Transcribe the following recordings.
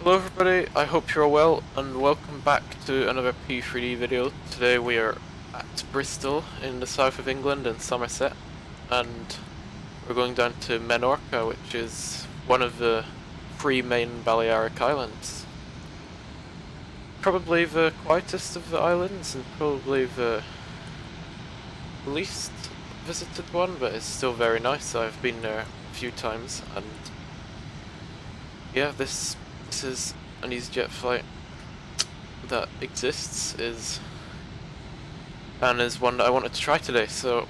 Hello everybody, I hope you're all well and welcome back to another P3D video. Today we are at Bristol in the south of England in Somerset, and we're going down to Menorca, which is one of the three main Balearic islands. Probably the quietest of the islands and probably the least visited one, but it's still very nice. I've been there a few times, and yeah, this is an EasyJet flight that exists, and is one that I wanted to try today, so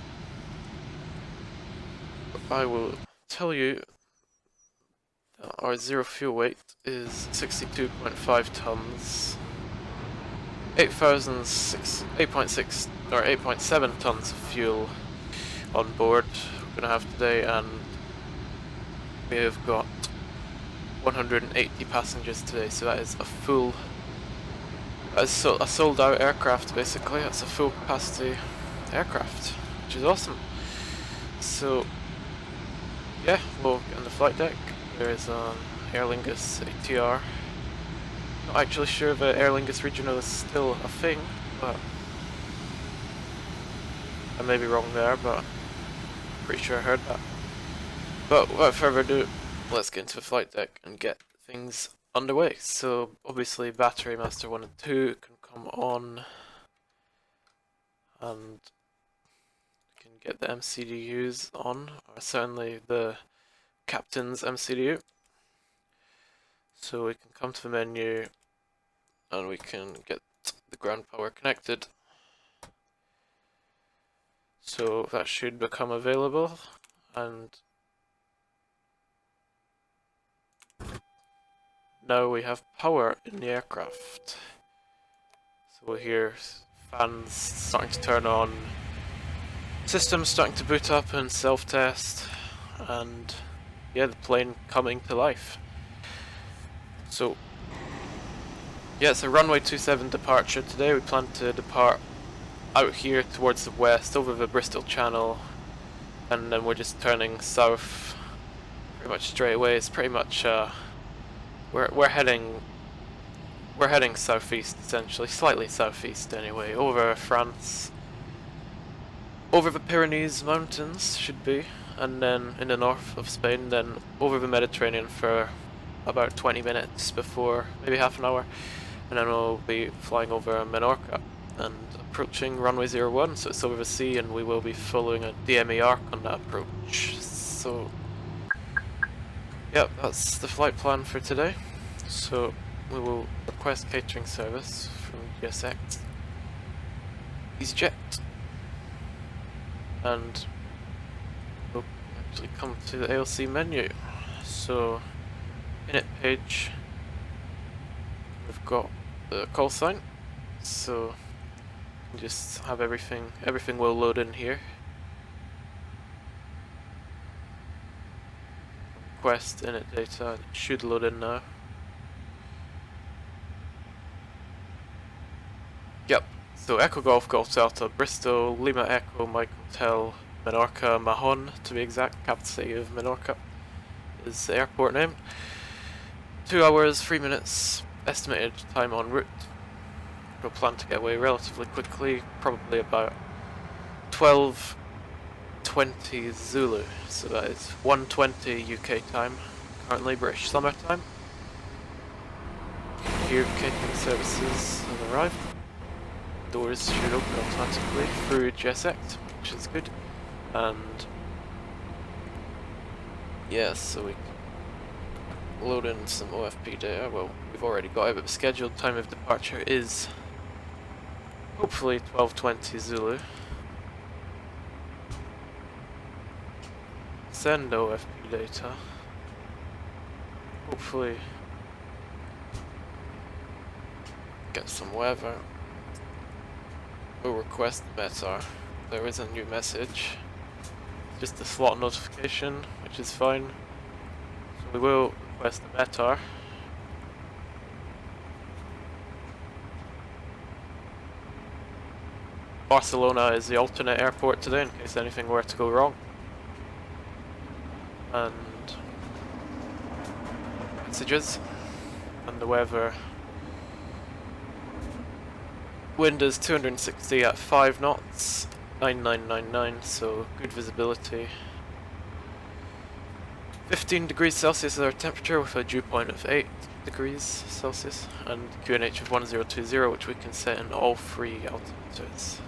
I will tell you that our zero fuel weight is 62.5 tons, 8.6 or 8.7 tons of fuel on board we're gonna have today, and we have got 180 passengers today, so that is a full, a sold out aircraft basically. That's a full capacity aircraft, which is awesome. So yeah, we'll get on the flight deck. There is an Aer Lingus ATR. Not actually sure if Aer Lingus Regional is still a thing, but I may be wrong there, but I'm pretty sure I heard that. But without further ado, let's get into the flight deck and get things underway. So obviously battery master 1 and 2 can come on, and we can get the MCDUs on, or certainly the captain's MCDU. So we can come to the menu and we can get the ground power connected. So that should become available, and now we have power in the aircraft. So we'll hear fans starting to turn on, systems starting to boot up and self-test, and yeah, the plane coming to life. So yeah, it's a runway 27 departure today. We plan to depart out here towards the west over the Bristol Channel, and then we're just turning south pretty much straight away. It's pretty much we're heading southeast, essentially, slightly southeast anyway, over France, over the Pyrenees Mountains should be, and then in the north of Spain, then over the Mediterranean for about 20 minutes before, maybe half an hour, and then we'll be flying over Menorca and approaching runway 01, so it's over the sea, and we will be following a DME arc on that approach. So yep, that's the flight plan for today. So we will request catering service from GSX, easyJet, and we'll actually come to the ALC menu. So init page, we've got the call sign, so just have everything will load in here. Request init data, it should load in now. Yep, so Echo Golf Golf Delta Bristol, Lima Echo Mike Hotel Menorca Mahon, to be exact, capital city of Menorca is the airport name. 2 hours 3 minutes estimated time en route. We'll plan to get away relatively quickly, probably about 12:20 Zulu, so that is 1:20 UK time, currently British summer time. Here catering services have arrived. Doors should open automatically through GSX, which is good. And yeah, so we can load in some OFP data. Well, we've already got it, but the scheduled time of departure is hopefully 12:20 Zulu. Send OFP data. Hopefully get some weather. We'll request the METAR. There is a new message. Just a slot notification, which is fine. So we will request the METAR. Barcelona is the alternate airport today in case anything were to go wrong. And messages. and the weather. Wind is 260 at 5 knots, 9999, so good visibility. 15 degrees Celsius is our temperature with a dew point of 8 degrees Celsius, and QNH of 1020, which we can set in all 3 altimeters.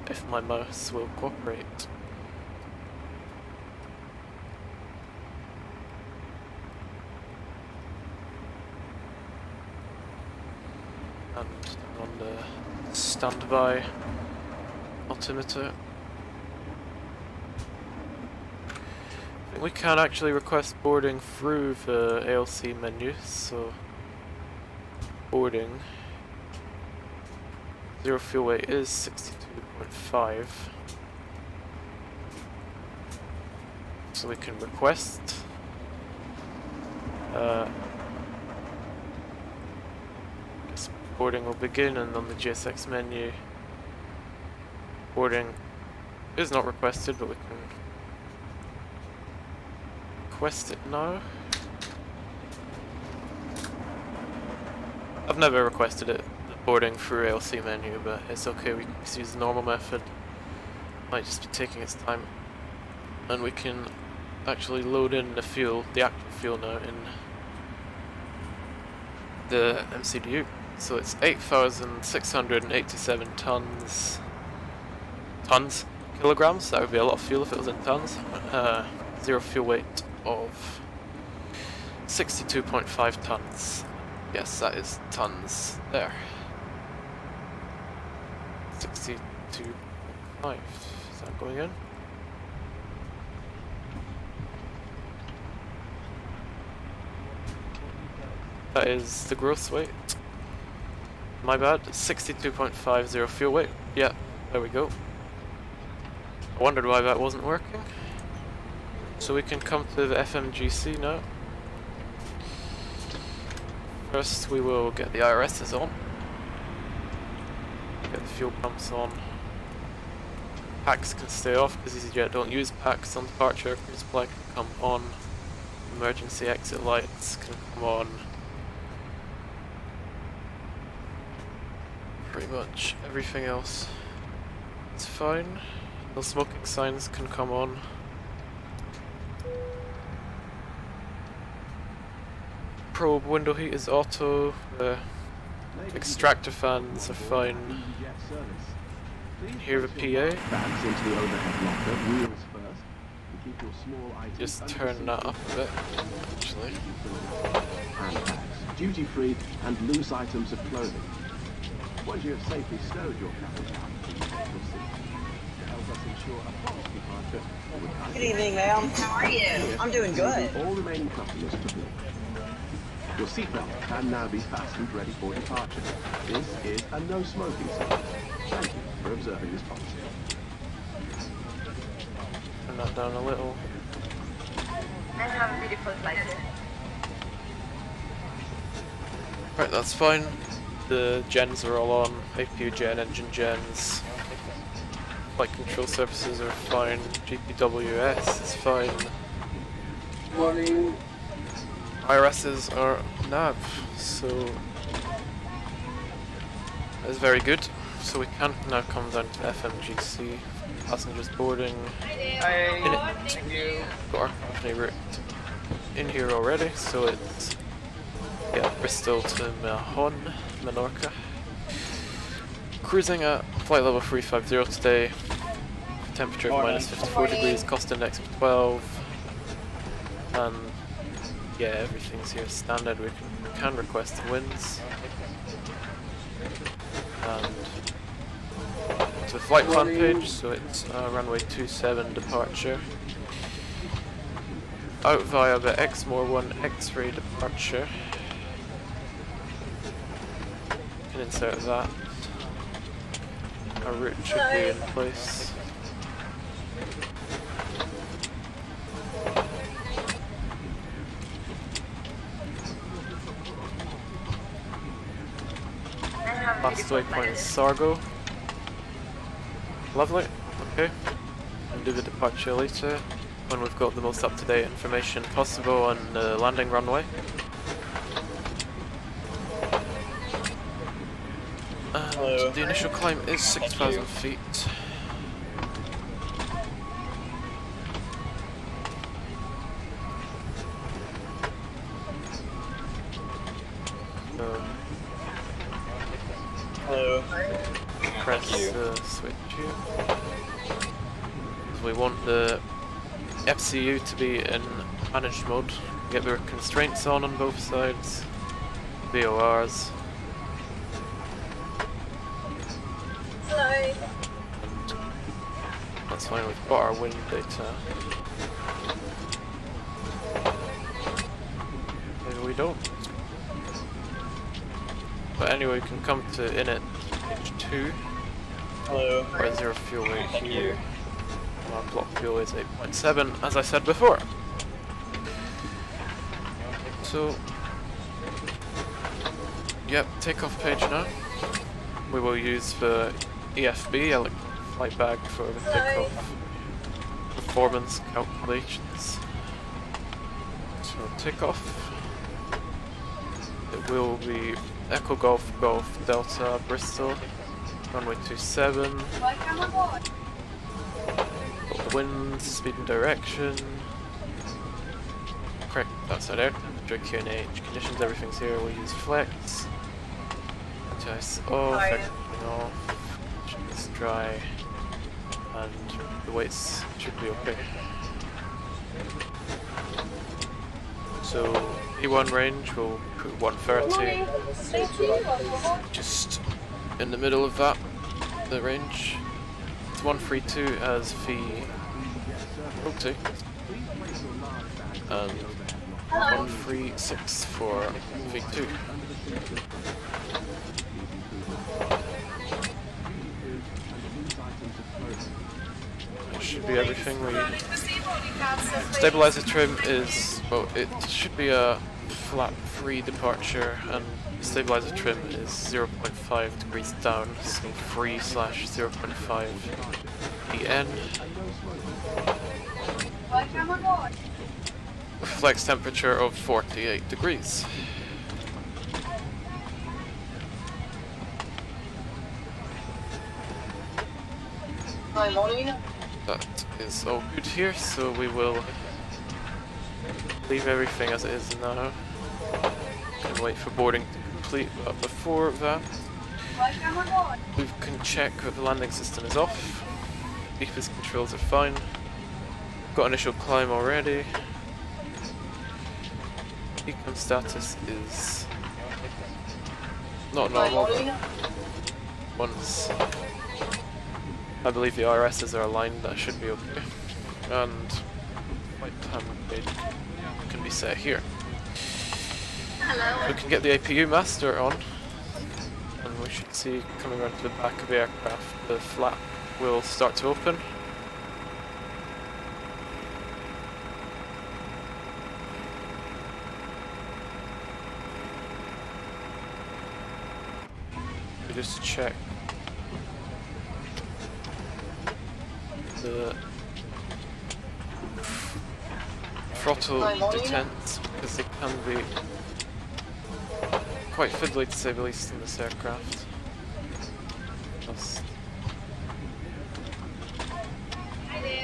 If my mouse will cooperate. And on the standby altimeter. I think we can actually request boarding through the ALC menu, so boarding. Zero fuel weight is 62.5. So we can request boarding will begin, and on the GSX menu boarding is not requested, but we can request it now. I've never requested it, the boarding through ALC menu, but it's okay, we can just use the normal method. Might just be taking its time. And we can actually load in the fuel, the active fuel now, in the MCDU. So it's 8,687 kilograms. That would be a lot of fuel if it was in tons. Zero fuel weight of 62.5 tons. Yes, that is tons there. 62.5. Is that going in? That is the gross weight. My bad, 62.50 fuel weight. Yeah, there we go. I wondered why that wasn't working. So we can come to the FMGC now. First we will get the IRSs on. Get the fuel pumps on. Packs can stay off because easyJet don't use packs on departure. ChasePlane can come on. Emergency exit lights can come on. Pretty much everything else is fine. No smoking signs can come on. Probe window heat is auto. The extractor fans are fine. You can hear the PA. Just turn that up a bit, actually. Duty free and loose items of clothing. Once you have safely stowed your cabin down, you'll see. To help us ensure a prompt departure. Good evening, ma'am. How are you? I'm doing good. All remaining customers to board. Your seatbelt can now be fastened ready for departure. This is a no smoking zone. Thank you for observing this policy. Turn that down a little. And have a beautiful flight. Right, that's fine. The gens are all on. APU gen, engine gens. Flight control surfaces are fine. GPWS is fine. Morning. IRSs are nav, so that's very good. So we can now come down to FMGC. Passengers boarding. Thank you. Got our company route in here already, so it's Bristol to Menorca. Cruising at flight level 350 today. Temperature of minus 54 degrees, cost index of 12. And yeah, everything's here standard. We can request winds. And to the flight plan page, so it's runway 27 departure. Out via the Exmoor 1 X-ray departure. Can insert that. Our route should be in place. Last waypoint is Sargo. Lovely. Okay. And do the departure later. when we've got the most up-to-date information possible on the landing runway. And the initial climb is 6,000 feet. Hello. Press the switch here. We want the FCU to be in managed mode. Get the constraints on both sides. VORs. Hello. And that's fine, we've got our wind data. Maybe we don't. But anyway, we can come to init H2. Hello. Where zero fuel weight here. And our block fuel is 8.7, as I said before. So, yep, takeoff page now. We will use the EFB, flight bag, for the takeoff performance calculations. So takeoff. It will be Echo Golf Golf Delta Bristol, runway 27. Got the wind, speed and direction. Correct outside air temperature, QNH, conditions, everything's here. We'll use flex. Anti-ice off, everything off. Conditions dry. And the weights should be okay. So E1 range, we'll put 130. Just in the middle of that, the range. It's 132 as V02. And 136 for V2. That should be everything. Stabilizer trim is, well, it should be a flap free departure, and stabilizer trim is 0.5 degrees down, so free / 0.5 EN. Flex temperature of 48 degrees. That is all good here, so we will leave everything as it is now and wait for boarding to complete. But before that, we can check that the landing system is off. EFS controls are fine. Got initial climb already. Econ status is not normal, but once I believe the RSs are aligned, that should be okay. And flight time can be set here. We can get the APU master on, and we should see coming around to the back of the aircraft, the flap will start to open. We just check the throttle detents, because it can be quite fiddly to say the least in this aircraft. Just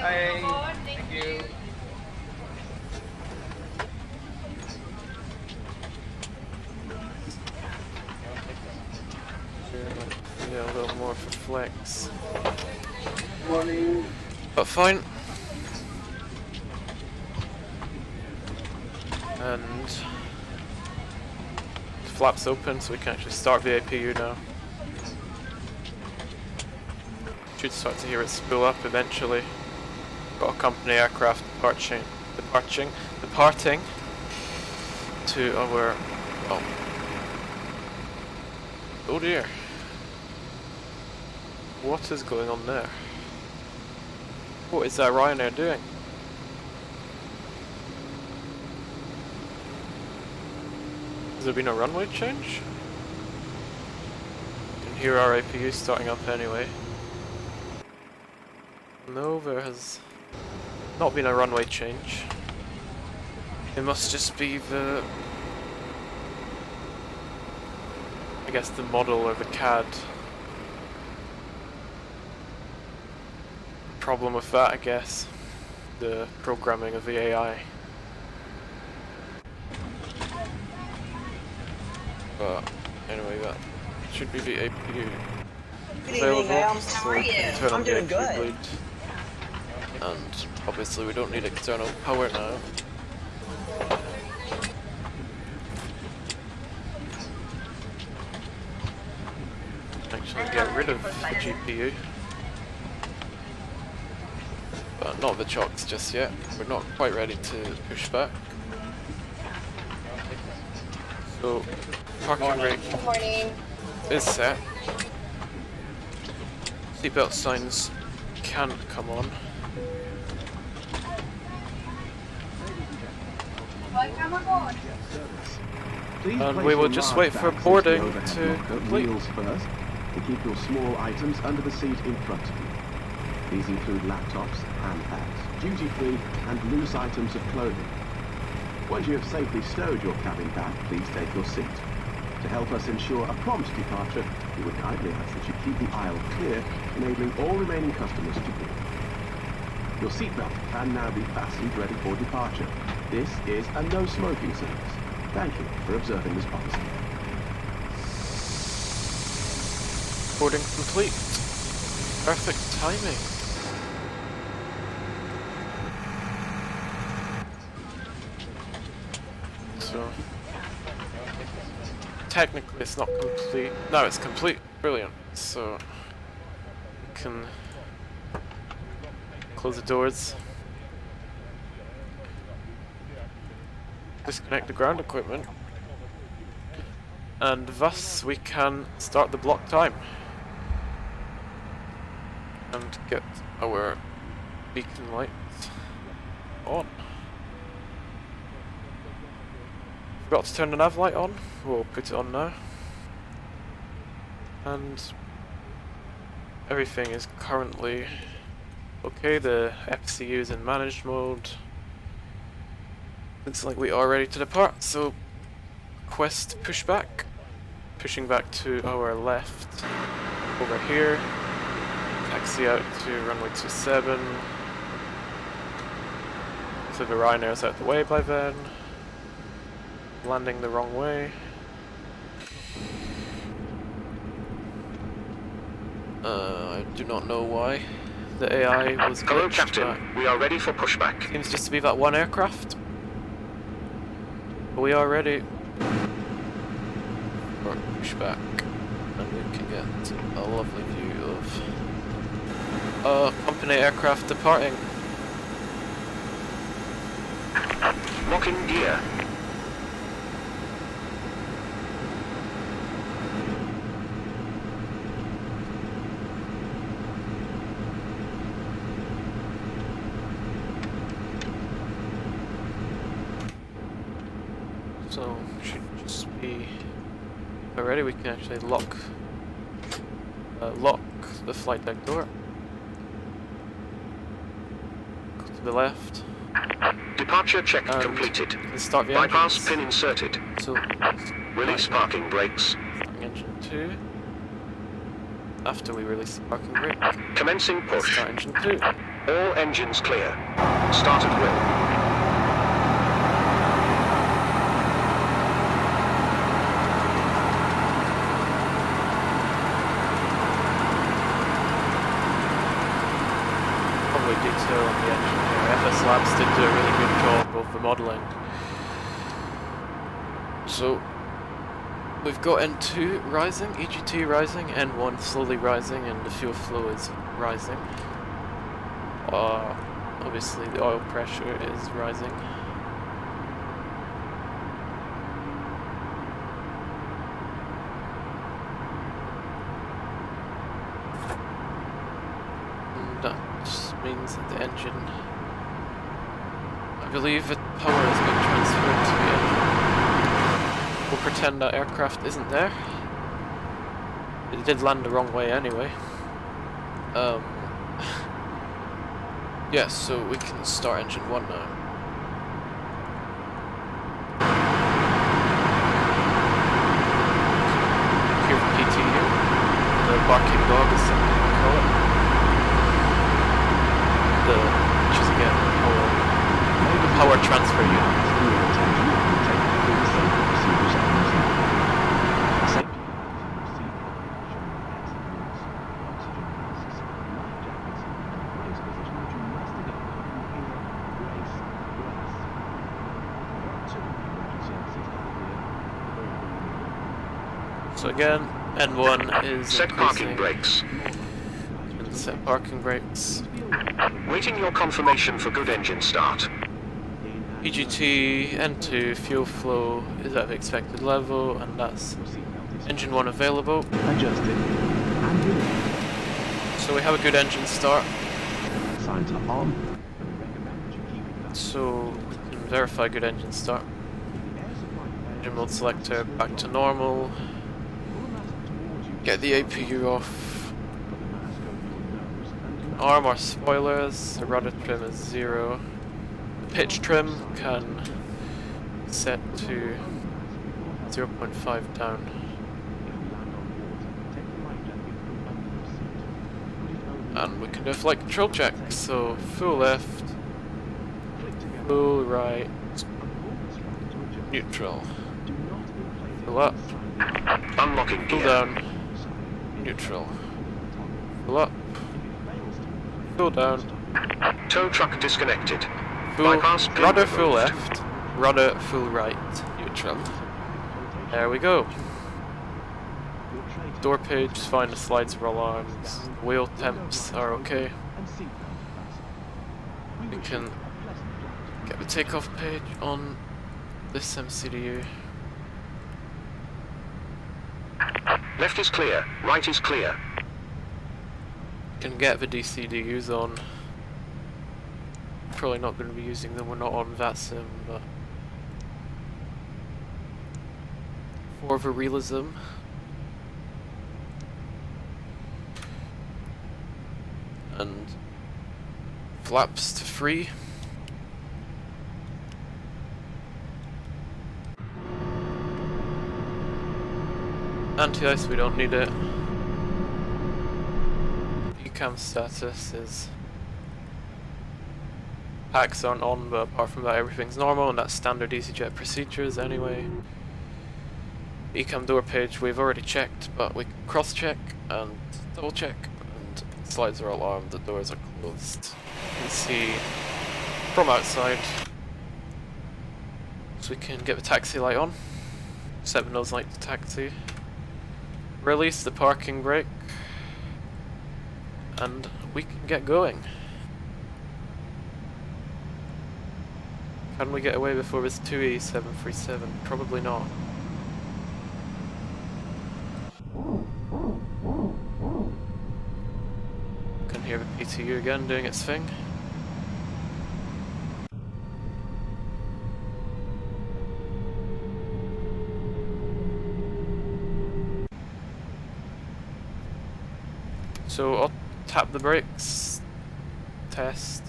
Hi. Thank you. yeah, a little more for flex. Morning. But fine. And the flap's open, so we can actually start the APU now. Should start to hear it spool up eventually. Got a company aircraft departing to our, oh dear. What is going on there? What is that Ryanair doing? Has there been a runway change? You can hear our APU starting up anyway. No, there has not been a runway change. It must just be the, I guess, the model or the CAD. Problem with that, I guess. The programming of the AI. But anyway, that should be the APU Good evening, ma'am. available, How so are we can you? turn on I'm the doing APU good. bleed. And obviously we don't need external power now. Actually get rid of the GPU. But not the chocks just yet. We're not quite ready to push back. So, parking brake Good morning. is set. Seatbelt signs can't come on. Welcome aboard. Please And place we will your just large wait for bags into boarding the overhead to locker complete. wheels first, and keep your small items under the seat in front of you. These include laptops, handbags, duty-free and loose items of clothing. Once you have safely stowed your cabin back, please take your seat. To help us ensure a prompt departure, we would kindly ask that you keep the aisle clear, enabling all remaining customers to board. Your seatbelt can now be fastened ready for departure. This is a no smoking service. Thank you for observing this policy. Boarding complete. Perfect timing. So, technically it's not complete. No, it's complete. Brilliant. So, we can close the doors. Disconnect the ground equipment. And thus we can start the block time. And get our beacon lights on. Forgot to turn the nav light on. We'll put it on now. And everything is currently okay. The FCU is in managed mode. Looks like we are ready to depart, so request pushback. Pushing back to our left over here. Taxi out to runway 27. So the Ryanairs out the way by then. Landing the wrong way. I do not know why the AI was Hello, glitched, Captain. but We are ready for pushback. seems just to be that one aircraft. But we are ready for pushback, and we can get a lovely view of a company aircraft departing. Locking gear. So should just be already. We can actually lock the flight deck door. Go to the left. Departure check And completed. let's start the Bypass engines. pin inserted. So Release parking brakes. starting engine 2. After we release the parking brake, Commencing push. start engine 2. All engines clear. Start at will. Probably detail on the engine here. FSLabs did do a really good job of the modelling. So we've got N2 rising, EGT rising, N1 slowly rising, and the fuel flow is rising. Obviously the oil pressure is rising. And that means that the engine, I believe that power has been transferred to the engine. We'll pretend that aircraft isn't there. It did land the wrong way anyway. Yes, so we can start engine 1 now. Here the PTU, the barking dog is something we call it. Which is again the power transfer unit. So again, N1 is Set parking brakes. And set parking brakes. Waiting your confirmation for good engine start. EGT, N2, fuel flow is at the expected level, and that's engine 1 available. Adjusted. And release. So we have a good engine start. Signs are on. So we can verify good engine start. Engine mode selector back to normal. Get the APU off. Arm or spoilers. The rudder trim is 0. The pitch trim can set to 0.5 down. And we can do a flight control check. So full left, full right, neutral, full up, Unlocking full gear. down, neutral, full up, full down, Tow truck disconnected. full, Bypass pin rudder full removed. left, rudder full right, neutral. There we go. Door page is fine, the slides are alarmed, wheel temps are okay. We can get the takeoff page on this MCDU. Left is clear. Right is clear. Can get the DCDUs on. Probably not going to be using them, we're not on VATSIM, but for the realism. And flaps to free. Anti-ice, we don't need it. Ecam status is packs aren't on, but apart from that everything's normal, and that's standard easyJet procedures anyway. Ecam door page we've already checked, but we can cross-check and double-check, and slides are alarmed, the doors are closed. You can see from outside. So we can get the taxi light on, set the nose light to taxi, release the parking brake, and we can get going. Can we get away before this 2E737? Probably not. Can hear the PTU again doing its thing. So I'll tap the brakes, test,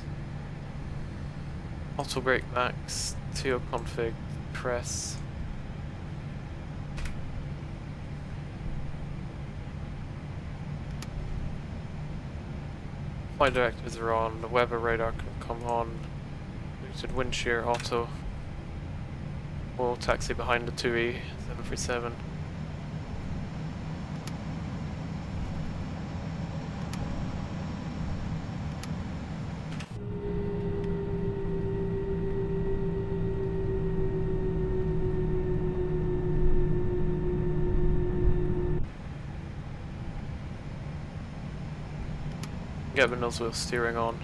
auto brake max, TO config, press. Flight directives are on, the weather radar can come on, boosted wind shear auto. We'll taxi behind the 2E737. Get the nose wheel steering on.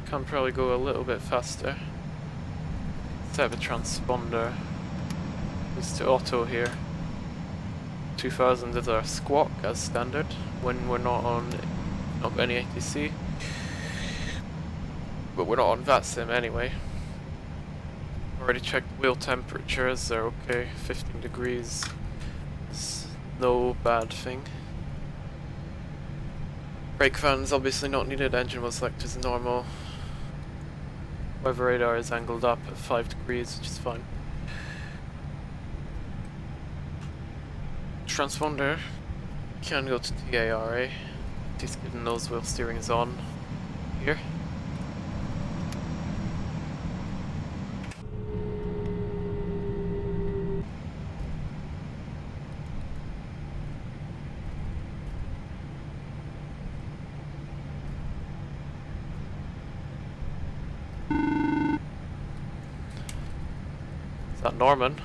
Can probably go a little bit faster. Set the transponder. It's to auto here. 2000 is our squawk as standard when we're not on any ATC. But we're not on VATSIM anyway. Already checked wheel temperatures, they're okay, 15 degrees. It's no bad thing. Brake fans obviously not needed, engine was selected as normal. Weather radar is angled up at 5 degrees, which is fine. Transponder can go to TARA. Just getting nose wheel steering is on here. Is that Norman?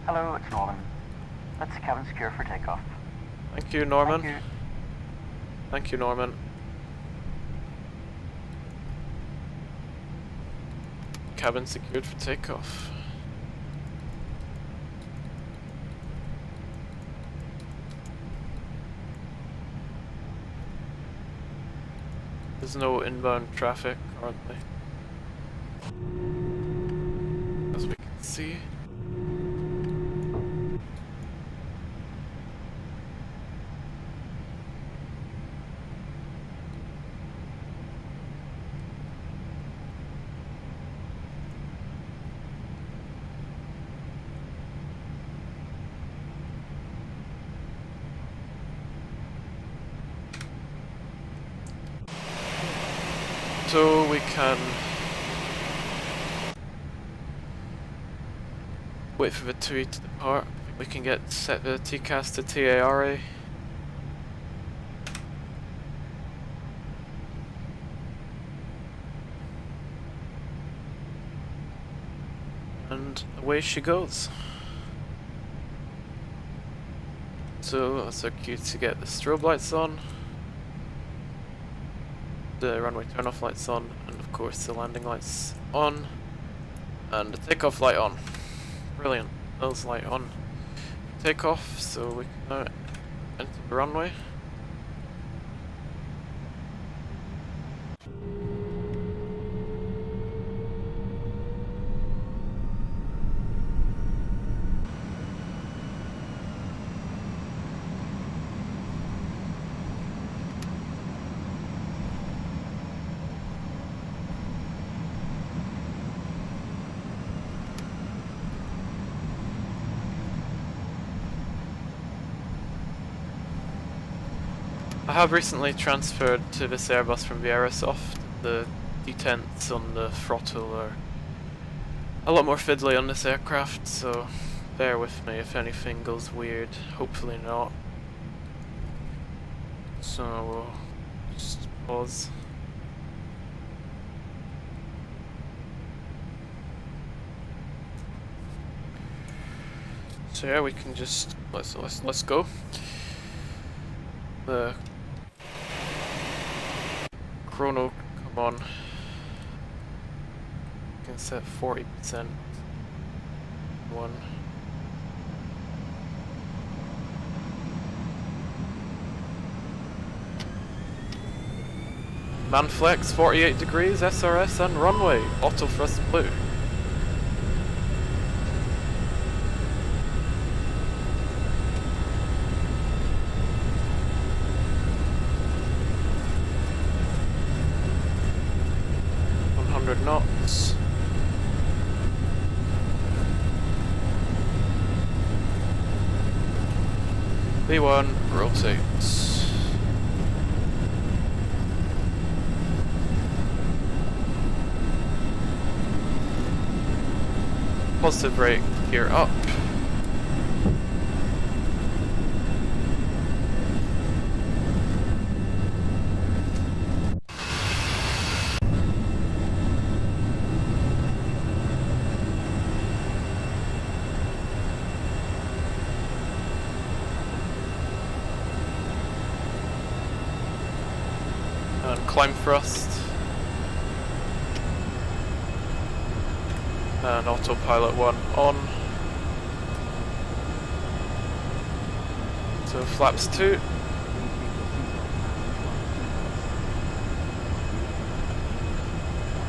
Hello, it's Norman. Let's cabin secure for takeoff. Thank you, Norman. Thank you. Thank you, Norman. Cabin secured for takeoff. There's no inbound traffic currently, as we can see. So we can wait for the TUI to depart. We can set the TCAS to TARA. And away she goes. So that's our cue to get the strobe lights on, the runway turn-off lights on, and of course the landing lights on, and the takeoff light on. Brilliant. Those light on. Takeoff, so we can now enter the runway. I have recently transferred to this Airbus from the Aerosoft. The detents on the throttle are a lot more fiddly on this aircraft, so bear with me if anything goes weird. Hopefully not. So we'll just pause. So yeah, we can just let's go. The chrono, come on. You can set 40%. One. Manflex, 48 degrees, SRS and runway, auto thrust blue. Knots. V1 rotates. Positive brake, gear up. And climb thrust. And autopilot 1 on. So flaps 2.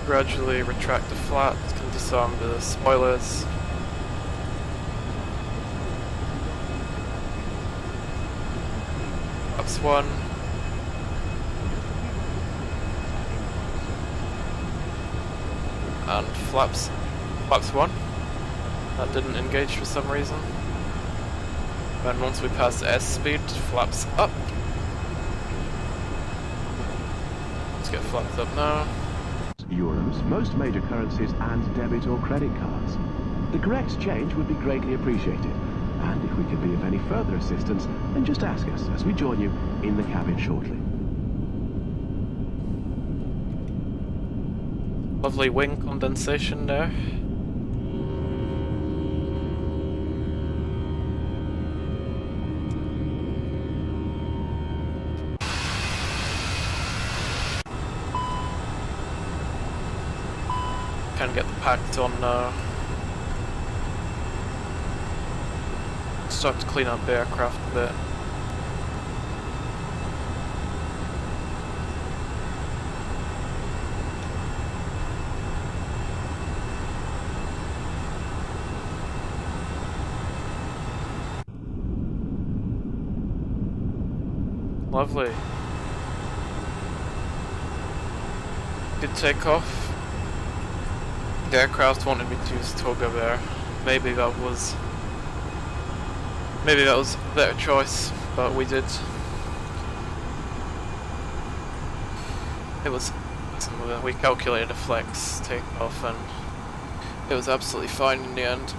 Gradually retract the flaps, can disarm the spoilers. Flaps 1. And flaps 1. That didn't engage for some reason. And once we pass S speed, flaps up. Let's get flaps up now. Euros, most major currencies, and debit or credit cards. The correct change would be greatly appreciated. And if we can be of any further assistance, then just ask us as we join you in the cabin shortly. Lovely wing condensation there. Can get the pact on now. Start to clean up the aircraft a bit. Lovely. Good takeoff. The aircraft wanted me to use Toga there. Maybe that was a better choice, but we did. We calculated a flex takeoff and it was absolutely fine in the end.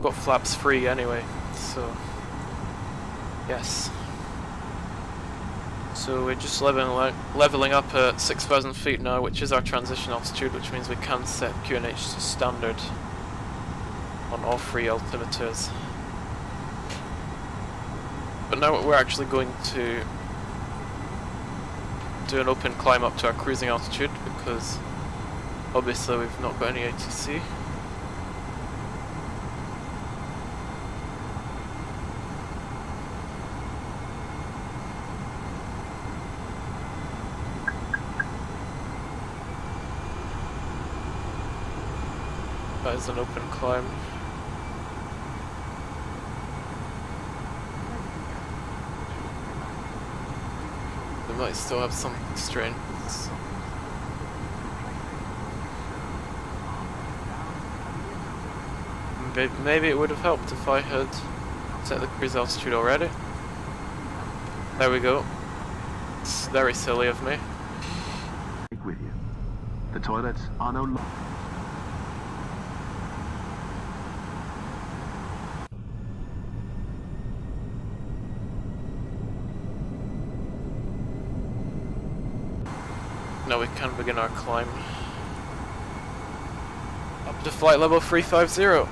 Got flaps free anyway, so yes. So we're just leveling up at 6,000 feet now, which is our transition altitude, which means we can set QNH to standard on all three altimeters. But now we're actually going to do an open climb up to our cruising altitude, because obviously we've not got any ATC. That is an open climb. We might still have some constraints. Maybe it would have helped if I had set the cruise altitude already. There we go. It's very silly of me. With you. The toilets are no longer. Now we can begin our climb up to flight level 350.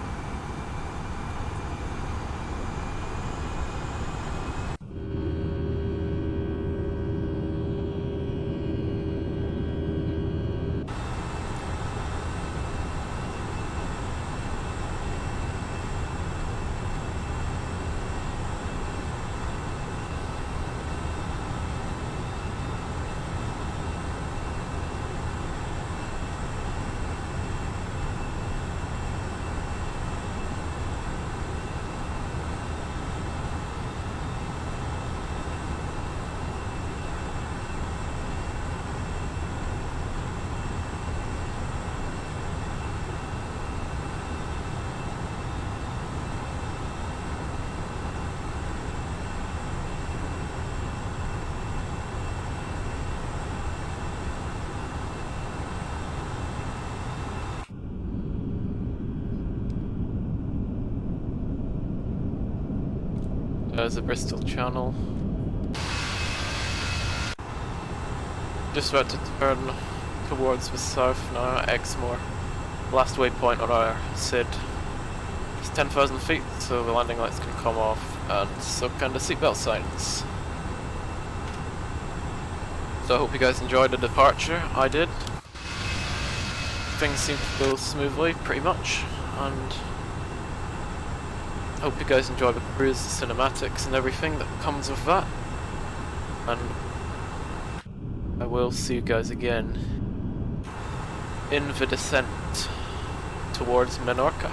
There's a Bristol channel. Just about to turn towards the south now, Exmoor. Last waypoint on our SID. 10,000 feet, so the landing lights can come off, and so can the seatbelt signs. So I hope you guys enjoyed the departure. I did. Things seem to go smoothly, pretty much, and hope you guys enjoy the cruise, the cinematics, and everything that comes with that. And I will see you guys again in the descent towards Menorca.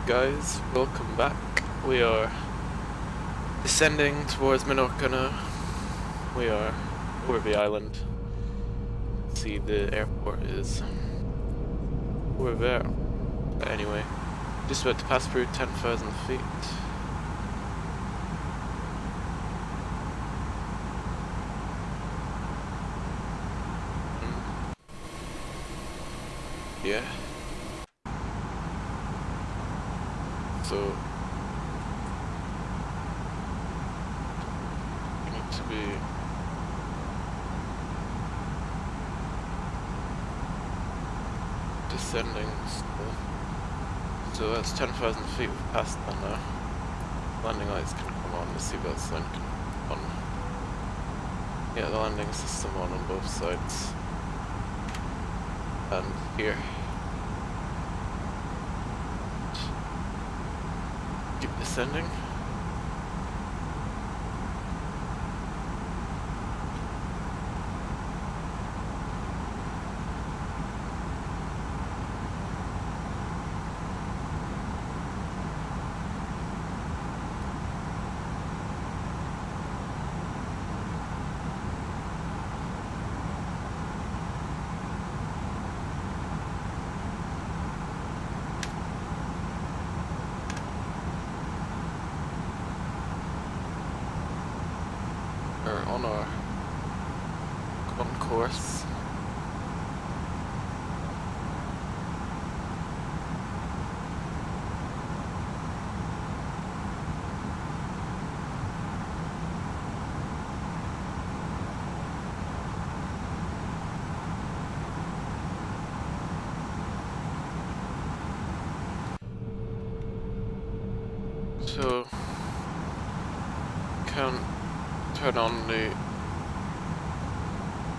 Guys, welcome back. We are descending towards Menorca now. We are over the island. See, the airport is over there. But anyway, just about to pass through 10,000 feet. Yeah. So we need to be descending still. So that's 10,000 feet. We've passed that now. Landing lights can come on, the seatbelt sign can come on. Yeah, the landing system on both sides. And here. Keep descending. course. So, can't turn on the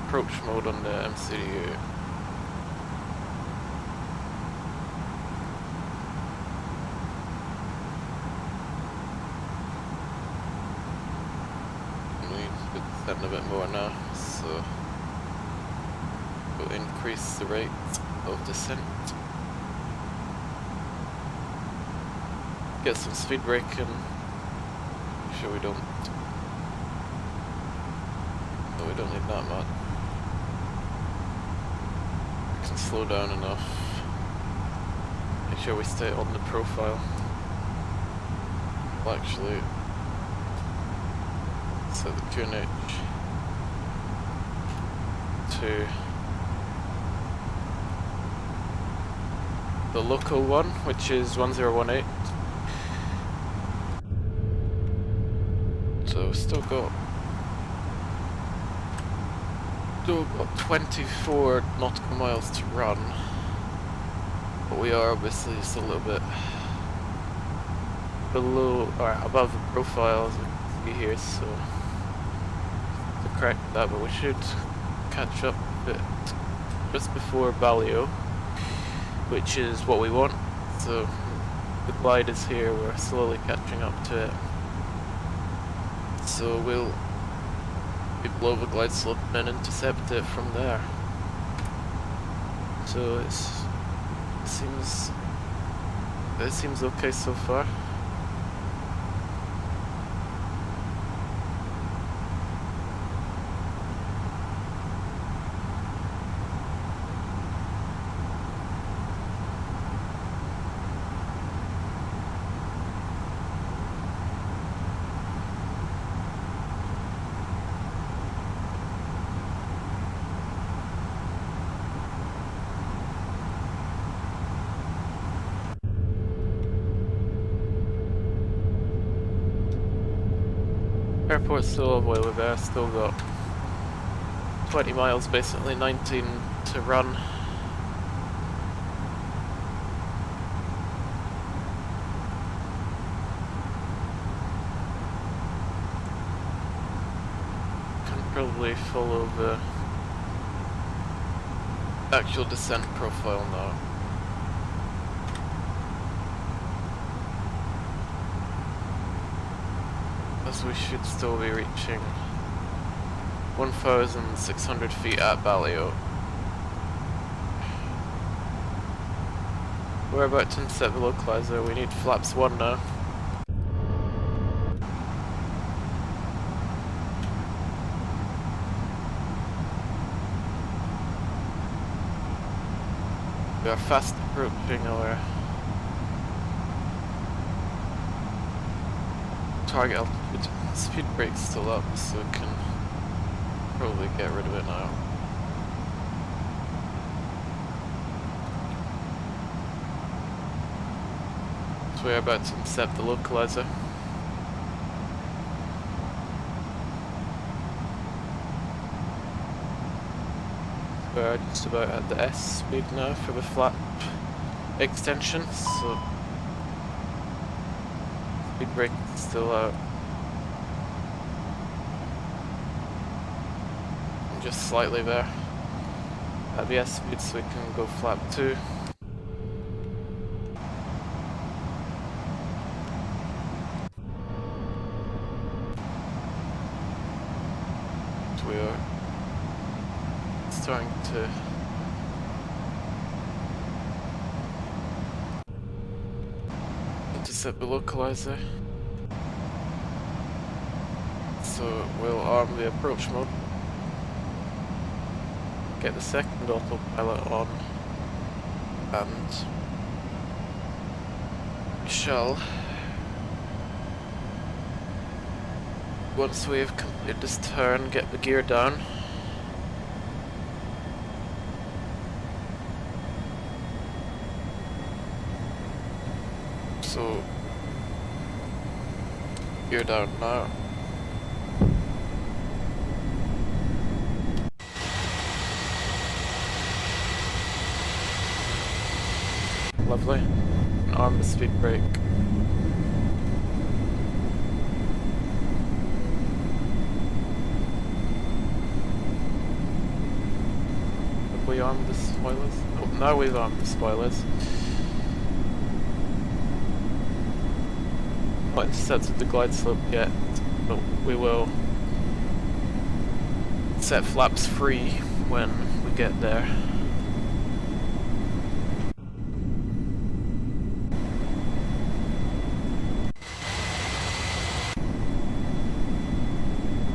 approach mode on the MCDU. We should send a bit more now, so we'll increase the rate of descent. Get some speed braking. Make sure we don't. No, we don't need that much. We can slow down enough. Make sure we stay on the profile. We'll actually set the QNH to the local one, which is 1018. So still got 24 nautical miles to run, but we are obviously just a little bit below or above the profile as you can see here, so to correct that, but we should catch up a bit just before Balio, which is what we want. So the glide is here, we're slowly catching up to it. So we'll be below the glide slope and intercept it from there. So it seems okay so far. Airport's still all the way over there, still got 20 miles, basically 19 to run. Can probably follow the actual descent profile now. As we should still be reaching 1,600 feet at Balio. We're about to intercept the localizer, we need flaps 1 now. We are fast approaching our target altitude. Speed brake's still up, so we can probably get rid of it now. So we're about to intercept the localizer. We're just about at the S speed now for the flap extension, so speed brake is still out. Just slightly there at the S speed, so we can go flap 2. So we are starting to intercept the localizer. So we'll arm the approach mode. Get the second autopilot on, and we shall, once we've completed this turn, get the gear down So you're down now. Lovely. Arm the speed brake. Have we armed the spoilers? Oh, now we've armed the spoilers. Not intercepted the glide slope yet, but we will set flaps free when we get there.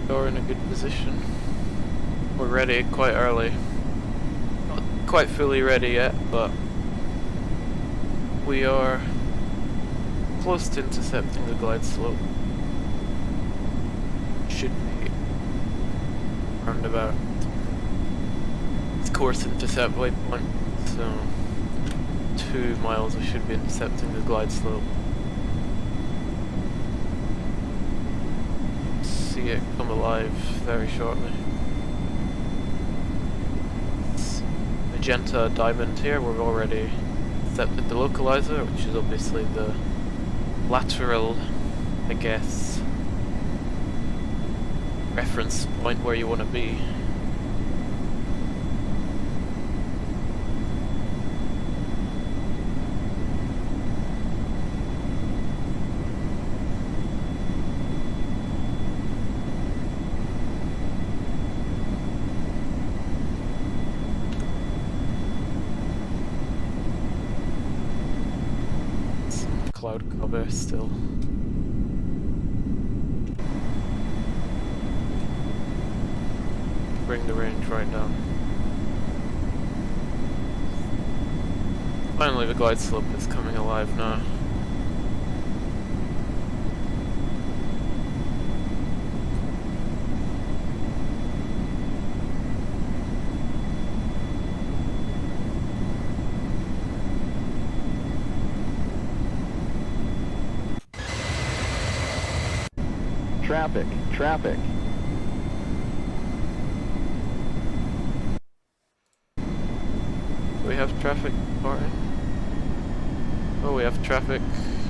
We're in a good position. We're ready quite early. Not quite fully ready yet, but we are close to intercepting the glide slope. Should be around about its course intercept waypoint, so 2 miles we should be intercepting the glide slope. See it come alive very shortly. It's magenta diamond here, we've already intercepted the localizer, which is obviously the lateral, I guess, reference point where you want to be. Cloud cover still. Bring the range right down. Finally the glide slope is coming alive now. Traffic, traffic. Do we have traffic parting? Oh, we have traffic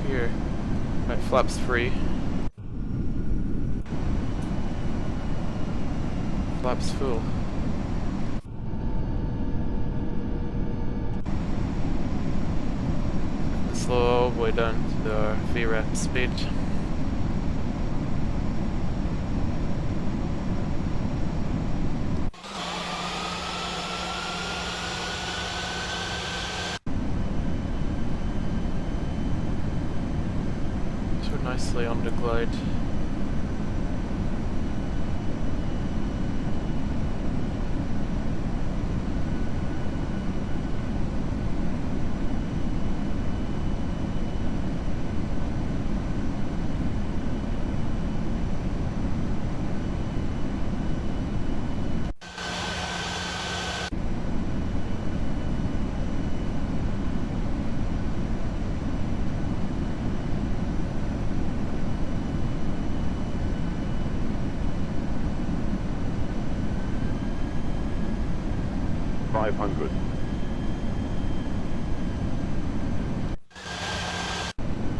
here. Right, flaps free. Flaps full. Slow all the way down to our VREP speed. Nicely on the glide.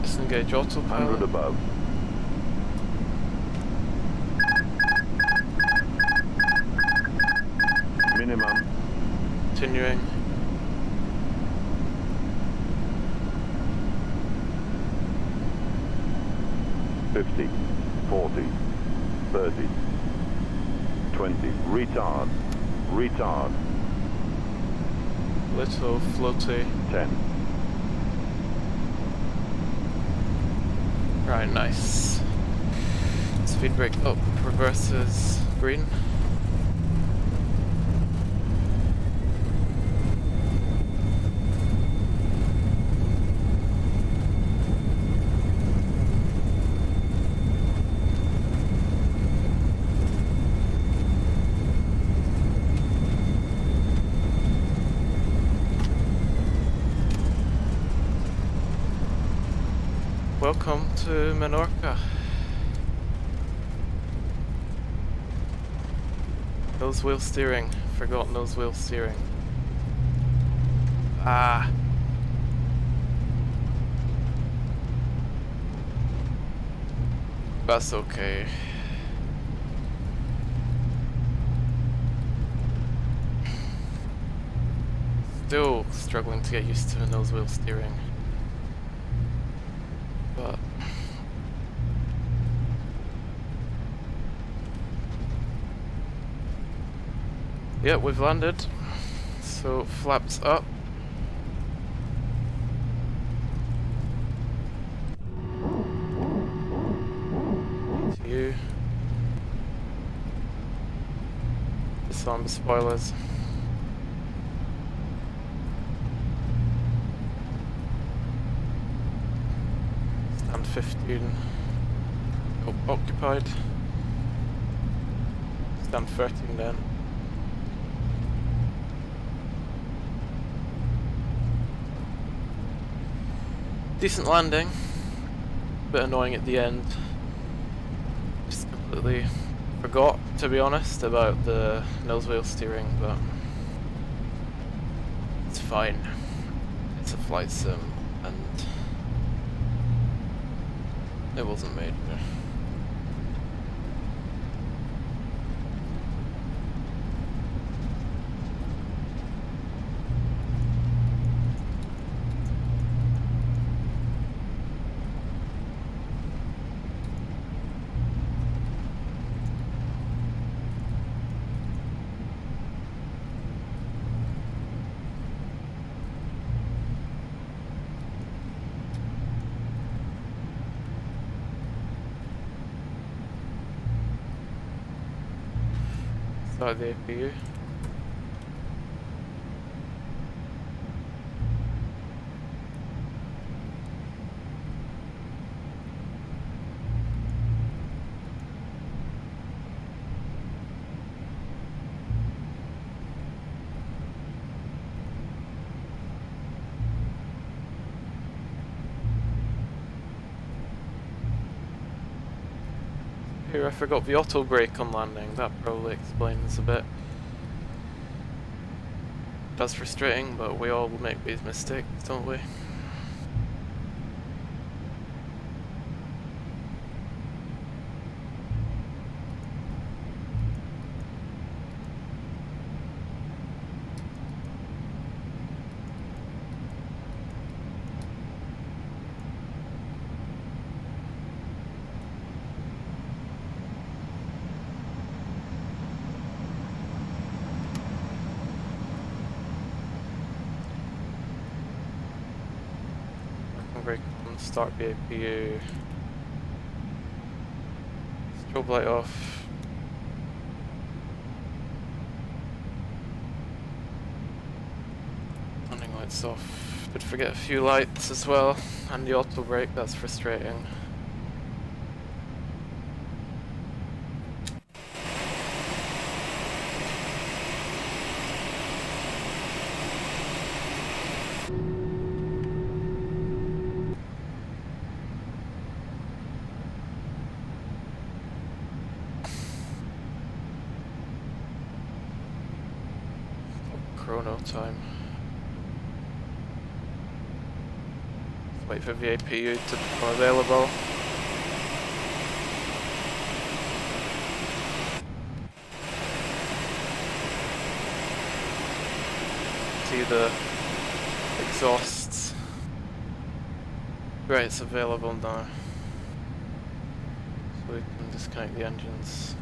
Disengage autopilot. 100 above. Minimum. Continuing. $50, $40, $30, $20. Retard. Retard. Little floaty. 10. Right, nice. Speed brake up, reverses green. welcome to Menorca. Nose wheel steering. Forgot nose wheel steering. Ah. That's okay. Still struggling to get used to nose wheel steering. But yeah, we've landed. So flaps up. To you. Disarm the spoilers. Stand 15. Oh, occupied. Stand 13 then. Decent landing. Bit annoying at the end. Just completely forgot, to be honest, about the nose wheel steering, but it's fine. It's a flight sim, and it wasn't major. Start the APU. Here, I forgot the auto brake on landing. That probably explains a bit. That's frustrating, but we all make these mistakes, don't we? Brake on, start the APU, strobe light off, landing lights off. Did forget a few lights as well, and the auto brake, that's frustrating. Chrono time. Wait for the APU to become available. See the exhausts. Right, it's available now. So we can disconnect the engines.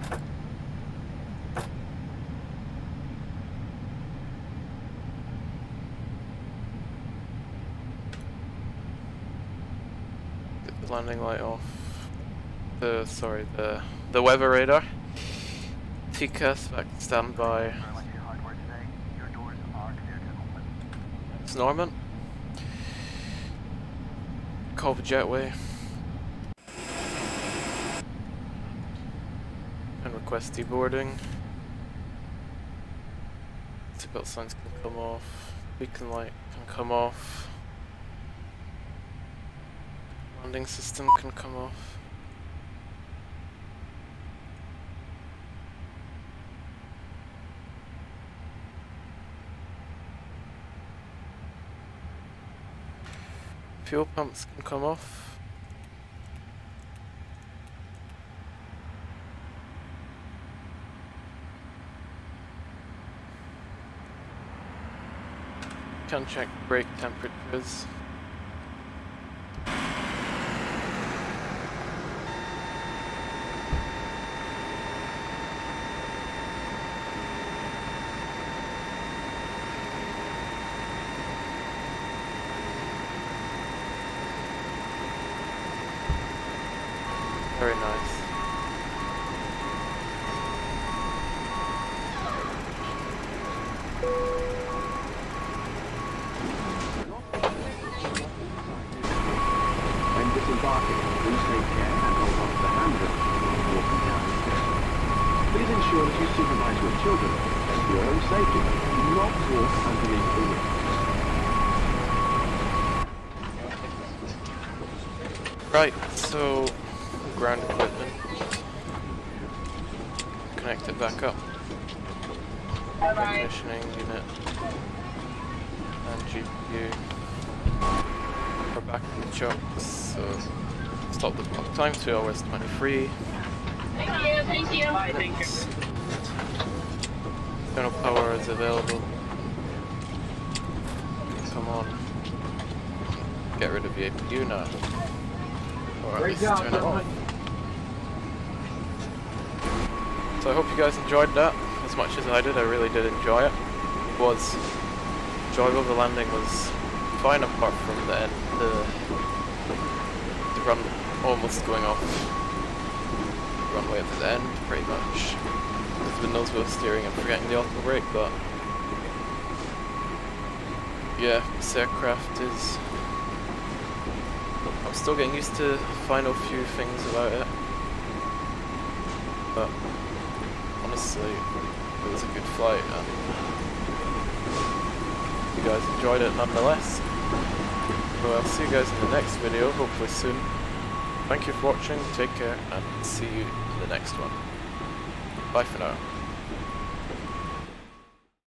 Landing light off. The weather radar. TCAS back to standby. It's Norman. Call the jetway. And request deboarding. Seatbelt signs can come off. Beacon light can come off. landing system can come off. Fuel pumps can come off. Can check brake temperatures. Very nice. When disembarking, please take care and hold on to the handrail while walking down the stairs. Please ensure that you supervise your children for your own safety. Do not walk underneath the wheel. Right, so ground equipment. Connect it back up. Commissioning unit and GPU. We're back in the chocks, so stop the clock time, 2 hours 23. Thank you. Bye, thank you. Internal power is available. Come on. Get rid of the APU now. Or at least turn it off. So I hope you guys enjoyed that as much as I did. I really did enjoy it. It was enjoyable. The landing was fine apart from the end, the run almost going off the runway at the end, pretty much. With the nose wheel steering and forgetting the auto brake, but yeah, this aircraft is. I'm still getting used to the final few things about it, but honestly, it was a good flight, and you guys enjoyed it nonetheless. So I'll see you guys in the next video, hopefully soon. Thank you for watching, take care, and see you in the next one. Bye for now.